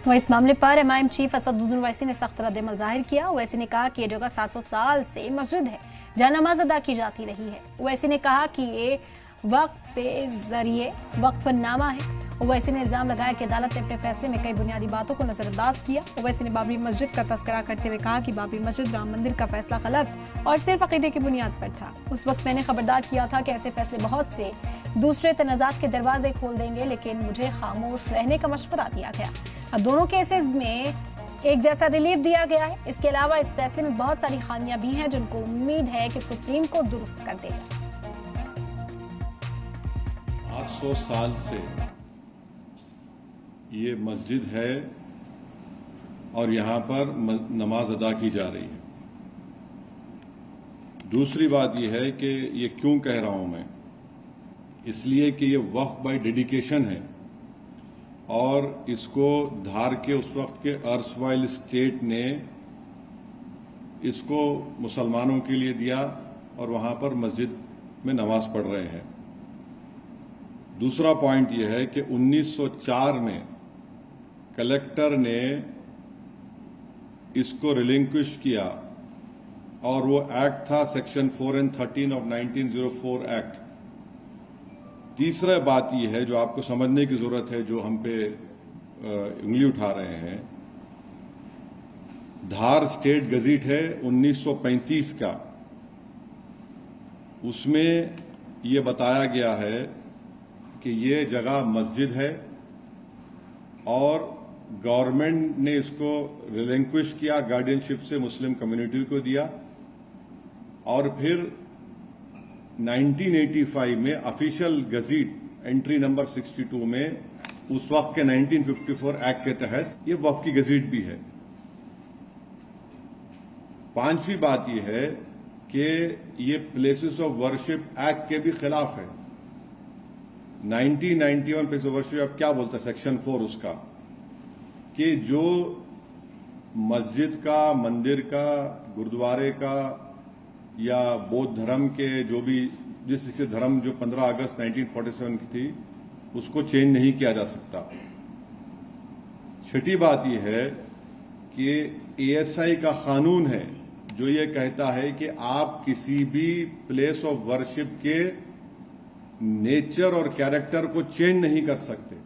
वह इस मामले पर एमआईएम चीफ असदुद्दीन ओवैसी ने सख्त रद्द-ए-अमल जाहिर किया। ओवैसी ने कहा कि ये जगह 700 साल से मस्जिद है जहां नमाज अदा की जाती रही है। ओवैसी ने कहा कि ये वक्फ पे जरिए वक्फनामा है। ओवैसी ने इल्जाम लगाया कि अदालत ने अपने फैसले में कई बुनियादी बातों को नजरअंदाज किया। ओवैसी ने बाबरी मस्जिद का तस्करा करते हुए कहा कि बाबरी मस्जिद राम मंदिर का फैसला गलत और सिर्फ अकीदे की बुनियाद पर था। उस वक्त मैंने खबरदार किया था कि ऐसे फैसले बहुत से दूसरे तनाज़ात के दरवाजे खोल देंगे, लेकिन मुझे खामोश रहने का मशवरा दिया गया। अब दोनों केसेस में एक जैसा रिलीफ दिया गया है। इसके अलावा इस फैसले में बहुत सारी खामियां भी हैं जिनको उम्मीद है कि सुप्रीम कोर्ट दुरुस्त कर देगा। 800 साल से ये मस्जिद है और यहाँ पर नमाज अदा की जा रही है। दूसरी बात यह है कि ये क्यों कह रहा हूं मैं, इसलिए कि ये वक्फ बाय डेडिकेशन है और इसको धार के उस वक्त के अर्सवाइल स्टेट ने इसको मुसलमानों के लिए दिया और वहां पर मस्जिद में नमाज पढ़ रहे हैं। दूसरा पॉइंट यह है कि 1904 में कलेक्टर ने इसको रिलिंक्विश किया और वो एक्ट था सेक्शन 4 एंड 13 ऑफ 1904 एक्ट। तीसरा बात यह है जो आपको समझने की जरूरत है, जो हम पे उंगली उठा रहे हैं, धार स्टेट गजीट है 1935 का, उसमें ये बताया गया है कि ये जगह मस्जिद है और गवर्नमेंट ने इसको रिलिंक्विश किया, गार्डियनशिप से मुस्लिम कम्युनिटी को दिया और फिर 1985 में ऑफिशियल गजीट एंट्री नंबर 62 में उस वक्त के 1954 एक्ट के तहत ये वक्फ की गजीट भी है। पांचवी बात यह है कि ये प्लेसेस ऑफ वर्शिप एक्ट के भी खिलाफ है। 1991 प्लेस ऑफ वर्शिप अब क्या बोलता है सेक्शन 4 उसका, कि जो मस्जिद का, मंदिर का, गुरुद्वारे का या बौद्ध धर्म के जो भी जिस धर्म जो 15 अगस्त 1947 की थी उसको चेंज नहीं किया जा सकता। छठी बात यह है कि एएसआई का कानून है जो ये कहता है कि आप किसी भी प्लेस ऑफ वर्शिप के नेचर और कैरेक्टर को चेंज नहीं कर सकते।